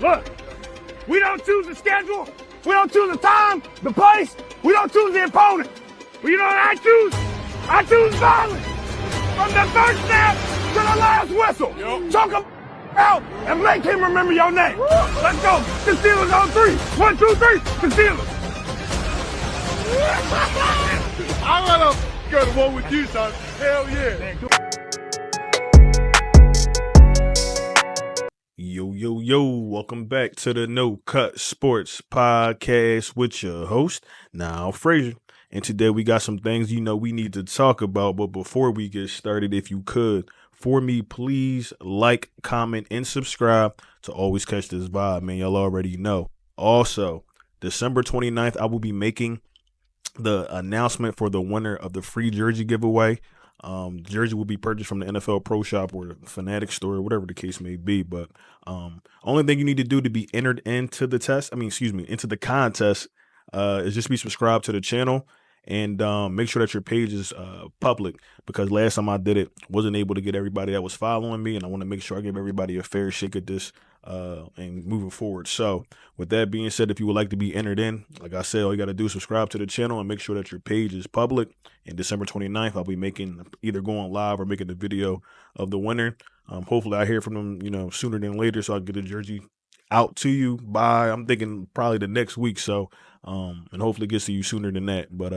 Look, we don't choose the schedule. We don't choose the time, the place. We don't choose the opponent. But you know what I choose? I choose violence. From the first snap to the last whistle. Choke him out and make him remember your name. Let's go. The Steelers on 3. 1, 2, 3. The Steelers. I want to go to war with you, son. Hell yeah. Yo, welcome back to the No Cut Sports Podcast with your host, Niall Frazier. And today we got some things we need to talk about. But before we get started, if you could, for me, please like, comment, and subscribe to always catch this vibe, man. Y'all already know. Also, December 29th, I will be making the announcement for the winner of the free jersey giveaway. Jersey will be purchased from the NFL Pro Shop or the Fanatic store, whatever the case may be. But only thing you need to do to be entered into the into the contest is just be subscribed to the channel and make sure that your page is public, because last time I did it, wasn't able to get everybody that was following me, and I want to make sure I give everybody a fair shake at this and moving forward. So with that being said, if you would like to be entered in, like I said, all you got to do is subscribe to the channel and make sure that your page is public. And December 29th, I'll be either going live or making the video of the winner. Hopefully I hear from them, sooner than later, so I'll get a jersey out to you by, I'm thinking probably the next week. So, and hopefully it gets to you sooner than that. But,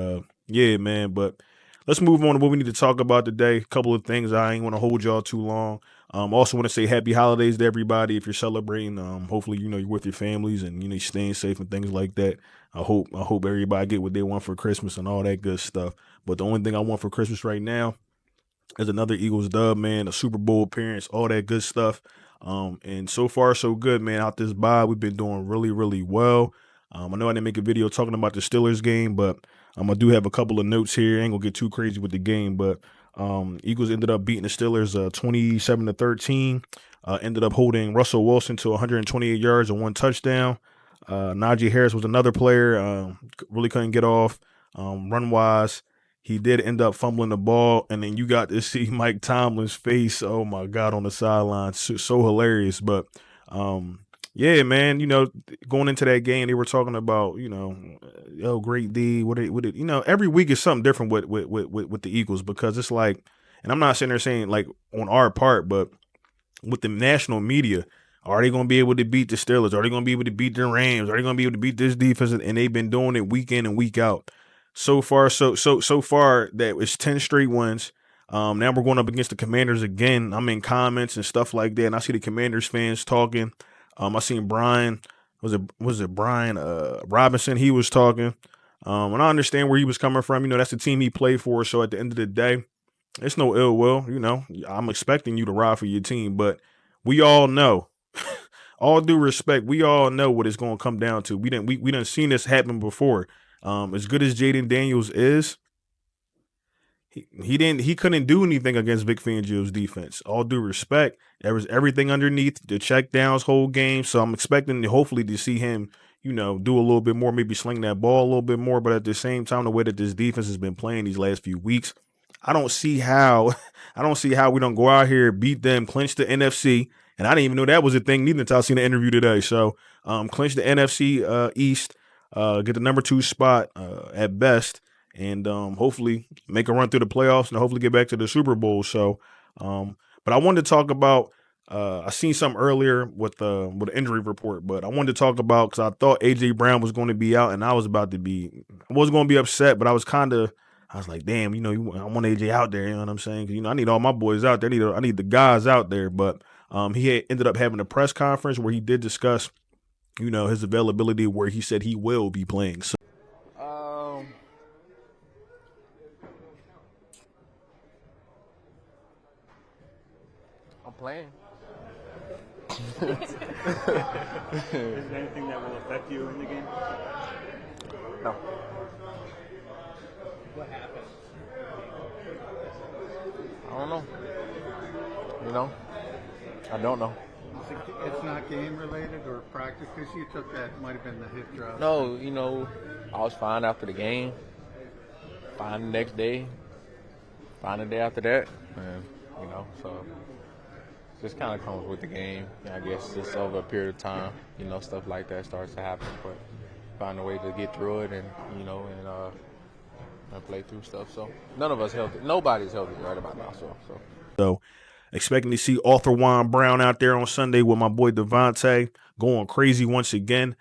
yeah, man, but let's move on to what we need to talk about today. A couple of things. I ain't want to hold y'all too long. Also want to say happy holidays to everybody. If you're celebrating, hopefully, you're with your families and, you're staying safe and things like that. I hope everybody get what they want for Christmas and all that good stuff. But the only thing I want for Christmas right now is another Eagles dub, man, a Super Bowl appearance, all that good stuff. And so far, so good, man. Out this bye, we've been doing really, really well. I know I didn't make a video talking about the Steelers game, but I do have a couple of notes here. I ain't gonna get too crazy with the game, but Eagles ended up beating the Steelers 27-13. Ended up holding Russell Wilson to 128 yards and 1 touchdown. Najee Harris was another player, really couldn't get off run-wise. He did end up fumbling the ball, and then you got to see Mike Tomlin's face, oh my God, on the sideline. So hilarious. But yeah, man, going into that game, they were talking about, great D. Every week is something different with the Eagles, because it's like, and I'm not sitting there saying like on our part, but with the national media, are they going to be able to beat the Steelers? Are they going to be able to beat the Rams? Are they going to be able to beat this defense? And they've been doing it week in and week out. So far that it's 10 straight wins. Now we're going up against the Commanders again. I'm in comments and stuff like that, and I see the Commanders fans talking. I seen Brian, was it Brian Robinson? He was talking. And I understand where he was coming from. That's the team he played for. So at the end of the day, it's no ill will. I'm expecting you to ride for your team, but we all know, all due respect, we all know what it's going to come down to. We done seen this happen before. As good as Jalen Daniels is, he couldn't do anything against Vic Fangio's defense. All due respect, there was everything underneath the check downs whole game. So I'm expecting hopefully to see him, do a little bit more, maybe sling that ball a little bit more. But at the same time, the way that this defense has been playing these last few weeks, I don't see how we don't go out here, beat them, clinch the NFC. And I didn't even know that was a thing neither until I seen the interview today. So clinch the NFC East. Get the number 2 spot at best, and hopefully make a run through the playoffs and hopefully get back to the Super Bowl. So, but I wanted to talk about. I seen something earlier with an injury report, but I wanted to talk about because I thought AJ Brown was going to be out, and I was going to be upset, but I was like, damn, I want AJ out there. You know what I'm saying? 'Cause, I need all my boys out there. I need the guys out there. But he ended up having a press conference where he did discuss, his availability, where he said he will be playing. So, I'm playing. Is there anything that will affect you in the game? No. What happened? I don't know. I don't know. It's not game related or practice, because you took that, might have been the hip drop. No, I was fine after the game. Fine the next day. Fine the day after that. And, so just kind of comes with the game. I guess just over a period of time, stuff like that starts to happen. But find a way to get through it and play through stuff. So none of us healthy. Nobody's healthy right about now. So expecting to see Arthur Juan Brown out there on Sunday with my boy Devonta going crazy once again.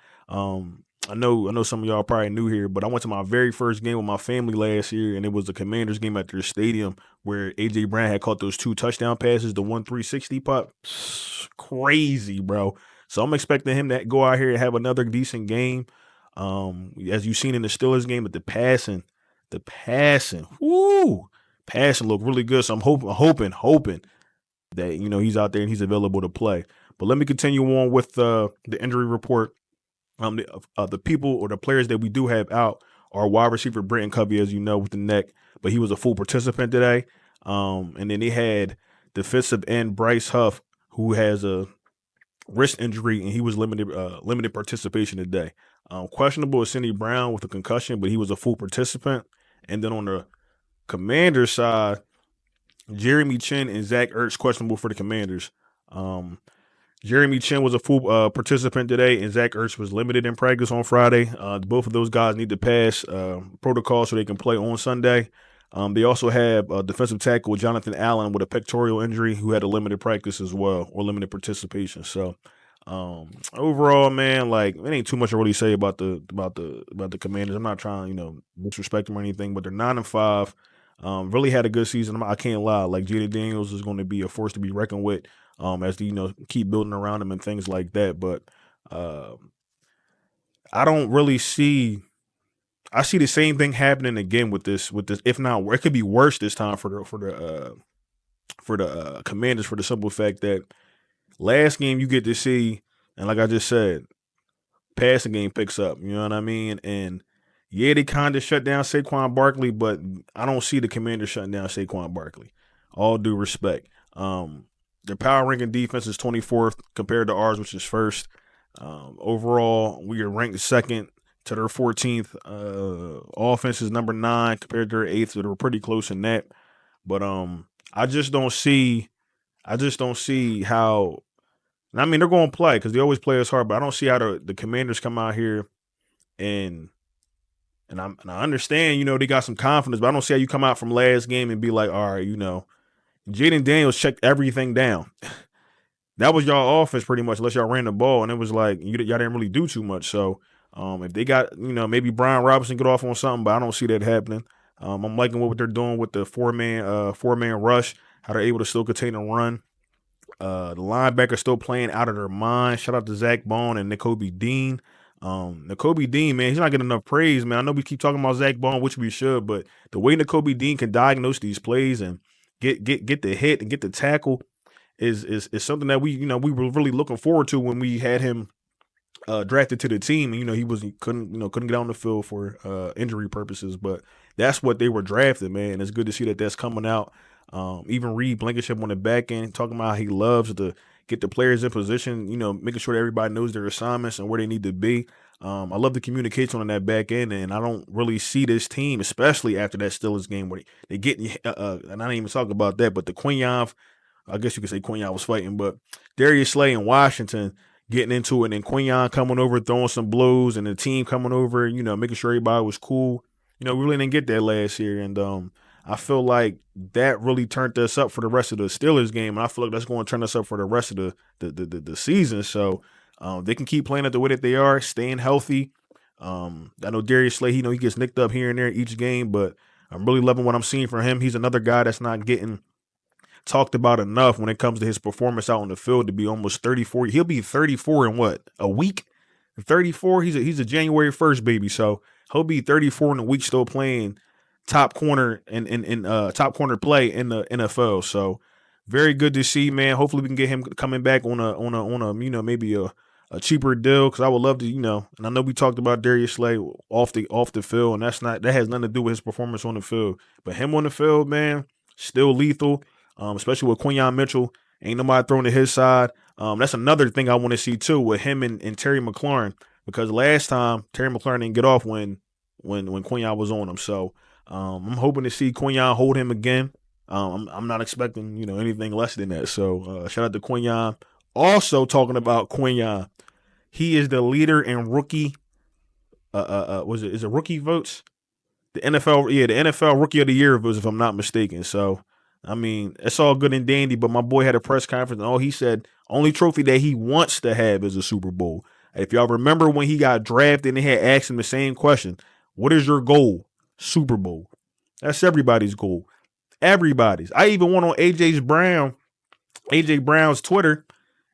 I know some of y'all probably new here, but I went to my very first game with my family last year, and it was the Commanders game at their stadium where A.J. Brown had caught those 2 touchdown passes, the 1-360 pop. Crazy, bro. So I'm expecting him to go out here and have another decent game. As you've seen in the Steelers game, but the passing, passing looked really good. So I'm hoping that, he's out there and he's available to play. But let me continue on with the injury report. The people or the players that we do have out are wide receiver Britton Covey, as you know, with the neck, but he was a full participant today. And then they had defensive end Bryce Huff, who has a wrist injury, and he was limited participation today. Questionable is Cindy Brown with a concussion, but he was a full participant. And then on the Commanders side, Jeremy Chin and Zach Ertz questionable for the Commanders. Jeremy Chin was a full participant today, and Zach Ertz was limited in practice on Friday. Both of those guys need to pass protocol so they can play on Sunday. They also have defensive tackle Jonathan Allen with a pectoral injury who had a limited practice as well, or limited participation. So overall, man, like, it ain't too much to really say about the Commanders. I'm not trying to, disrespect them or anything, but they're 9-5. Really had a good season. I can't lie. Like, Jalen Daniels is going to be a force to be reckoned with. As they, keep building around them and things like that. But I don't really see. I see the same thing happening again with this. If not, it could be worse this time for the Commanders, for the simple fact that last game you get to see, and like I just said, passing game picks up. You know what I mean? And yeah, they kind of shut down Saquon Barkley, but I don't see the Commanders shutting down Saquon Barkley. All due respect. Their power ranking defense is 24th compared to ours, which is first. Overall, we are ranked second to their 14th. Offense is number 9 compared to their 8th, so they're pretty close in that. But I just don't see how. I mean, they're going to play because they always play us hard, but I don't see how the Commanders come out here and I understand, they got some confidence, but I don't see how you come out from last game and be like, all right, Jaden Daniels checked everything down. That was y'all offense pretty much, unless y'all ran the ball, and it was like y'all didn't really do too much. So if they got, maybe Brian Robinson get off on something, but I don't see that happening. I'm liking what they're doing with the four-man rush, how they're able to still contain a run. The linebackers still playing out of their mind. Shout out to Zach Bone and Nakobe Dean. Nakobe Dean, man, he's not getting enough praise, man. I know we keep talking about Zach Bone, which we should, but the way Nakobe Dean can diagnose these plays and get the hit and get the tackle is something that we were really looking forward to when we had him drafted to the team. And, he couldn't get on the field for injury purposes, but that's what they were drafted, man. It's good to see that that's coming out. Even Reed Blankenship on the back end talking about how he loves to get the players in position, making sure that everybody knows their assignments and where they need to be. I love the communication on that back end, and I don't really see this team, especially after that Steelers game where they get, and I didn't even talk about that, but the Quinyon, I guess you could say Quinyon was fighting, but Darius Slay in Washington getting into it, and Quinyon coming over, throwing some blows, and the team coming over, making sure everybody was cool. We really didn't get that last year, and I feel like that really turned us up for the rest of the Steelers game, and I feel like that's going to turn us up for the rest of the season. So they can keep playing it the way that they are, staying healthy. I know Darius Slay, he gets nicked up here and there each game, but I'm really loving what I'm seeing from him. He's another guy that's not getting talked about enough when it comes to his performance out on the field to be almost 34. He'll be 34 in what, a week? 34? He's a January 1st baby, so he'll be 34 in a week still playing top corner in top corner play in the NFL. So very good to see, man. Hopefully we can get him coming back on a maybe a cheaper deal, because I would love to, and I know we talked about Darius Slay off the field, and that has nothing to do with his performance on the field. But him on the field, man, still lethal, especially with Quinyon Mitchell. Ain't nobody throwing to his side. That's another thing I want to see too with him and Terry McLaurin, because last time Terry McLaurin didn't get off when Quinyon was on him. So I'm hoping to see Quinyon hold him again. I'm not expecting, anything less than that. So shout out to Quinyon. Also talking about Quinyon, he is the leader in rookie. Is it rookie votes? The NFL Rookie of the Year votes, if I'm not mistaken. So, I mean, it's all good and dandy, but my boy had a press conference, and all he said, only trophy that he wants to have is a Super Bowl. If y'all remember when he got drafted, and they had asked him the same question, what is your goal? Super Bowl. That's everybody's goal. Everybody's. I even went on AJ Brown's Twitter,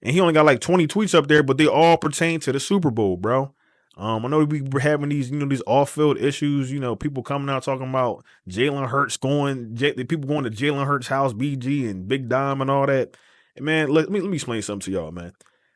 and he only got like 20 tweets up there, but they all pertain to the Super Bowl, bro. I know we were having these, these off-field issues. People coming out talking about Jalen Hurts people going to Jalen Hurts' house, BG and Big Dom and all that. And man, let me explain something to y'all, man.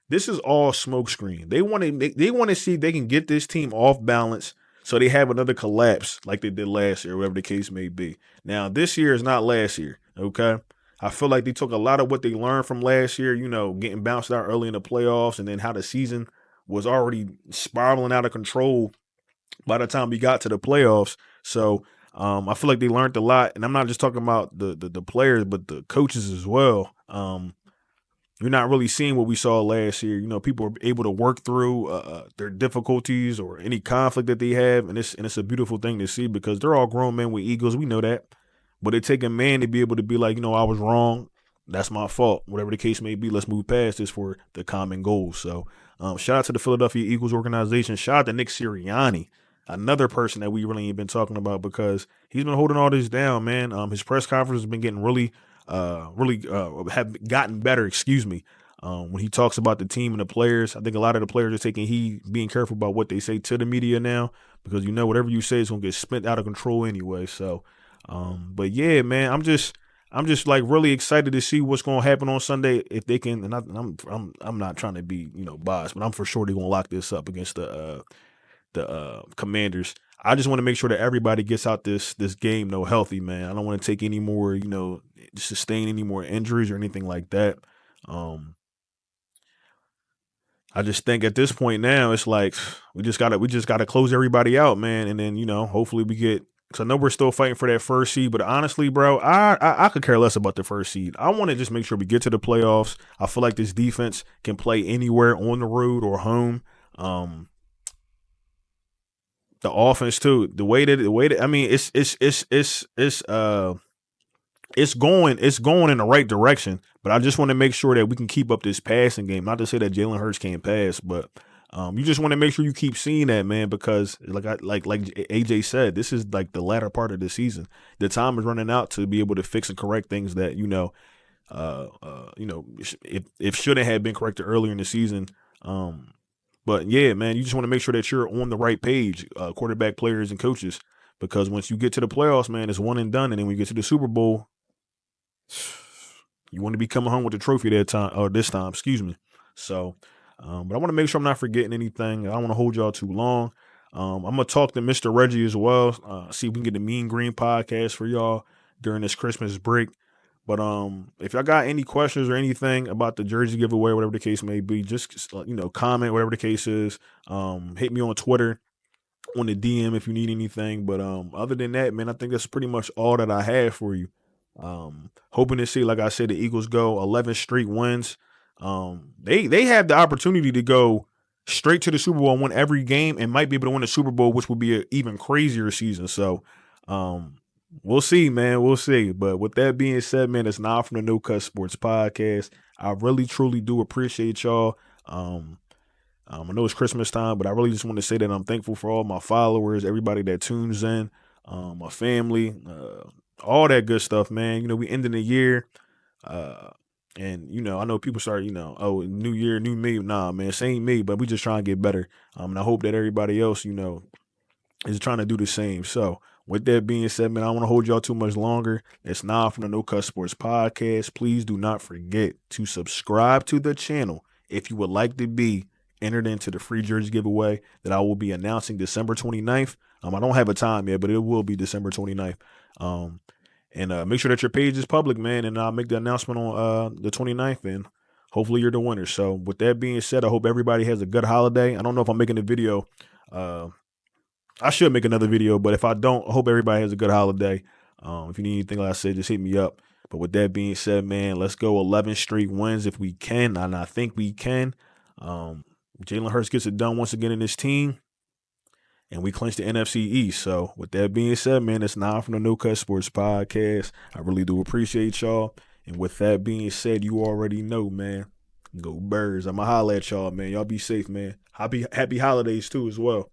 This is all smokescreen. They want to see if they can get this team off balance so they have another collapse like they did last year, whatever the case may be. Now, this year is not last year, okay? I feel like they took a lot of what they learned from last year, getting bounced out early in the playoffs, and then how the season was already spiraling out of control by the time we got to the playoffs. So I feel like they learned a lot, and I'm not just talking about the players, but the coaches as well. You're not really seeing what we saw last year. People are able to work through their difficulties or any conflict that they have, and it's a beautiful thing to see because they're all grown men with egos. We know that. But it takes a man to be able to be like, I was wrong. That's my fault. Whatever the case may be, let's move past this for the common goal. So shout out to the Philadelphia Eagles organization. Shout out to Nick Sirianni, another person that we really ain't been talking about because he's been holding all this down, man. His press conference has been getting really have gotten better, when he talks about the team and the players. I think a lot of the players are taking heed, being careful about what they say to the media now because whatever you say is going to get spent out of control anyway. So but yeah, man, I'm just like really excited to see what's going to happen on Sunday if they can. And I'm not trying to be biased, but I'm for sure they're going to lock this up against the Commanders. I just want to make sure that everybody gets out this game healthy, man. I don't want to take any more sustain any more injuries or anything like that. I just think at this point now it's like we just gotta close everybody out, man, and then hopefully we get. Because I know we're still fighting for that first seed, but honestly, bro, I could care less about the first seed. I want to just make sure we get to the playoffs. I feel like this defense can play anywhere on the road or home. The offense too, the way that I mean, it's going in the right direction. But I just want to make sure that we can keep up this passing game. Not to say that Jalen Hurts can't pass, but. You just want to make sure you keep seeing that, man, because like AJ said, this is like the latter part of the season. The time is running out to be able to fix and correct things that if shouldn't have been corrected earlier in the season. But yeah, man, you just want to make sure that you're on the right page, quarterback, players, and coaches, because once you get to the playoffs, man, it's one and done, and then when you get to the Super Bowl, you want to be coming home with the trophy this time. Excuse me. So. But I want to make sure I'm not forgetting anything. I don't want to hold y'all too long. I'm going to talk to Mr. Reggie as well. See if we can get the Mean Green podcast for y'all during this Christmas break. But if y'all got any questions or anything about the jersey giveaway, whatever the case may be, just comment, whatever the case is. Hit me on Twitter, on the DM if you need anything. But other than that, man, I think that's pretty much all that I have for you. Hoping to see, like I said, the Eagles go 11 straight wins. They have the opportunity to go straight to the Super Bowl and win every game and might be able to win the Super Bowl, which would be an even crazier season. So, we'll see, man. We'll see. But with that being said, man, it's Now from the No Cut Sports Podcast. I really, truly do appreciate y'all. I know it's Christmas time, but I really just want to say that I'm thankful for all my followers, everybody that tunes in, my family, all that good stuff, man. We ending the year. And, I know people start, oh, new year, new me. Nah, man, same me, but we just trying to get better. And I hope that everybody else, is trying to do the same. So with that being said, man, I don't want to hold y'all too much longer. It's Now from the No Cut Sports Podcast. Please do not forget to subscribe to the channel if you would like to be entered into the free jersey giveaway that I will be announcing December 29th. I don't have a time yet, but it will be December 29th. And make sure that your page is public, man, and I'll make the announcement on the 29th, and hopefully you're the winner. So with that being said, I hope everybody has a good holiday. I don't know if I'm making a video. I should make another video, but if I don't, I hope everybody has a good holiday. If you need anything, like I said, just hit me up. But with that being said, man, let's go 11 straight wins if we can, and I think we can. Jalen Hurts gets it done once again in this team, and we clinch the NFC East. So with that being said, man, it's Nine from the No Cut Sports Podcast. I really do appreciate y'all. And with that being said, you already know, man. Go Birds. I'ma holla at y'all, man. Y'all be safe, man. Happy holidays too as well.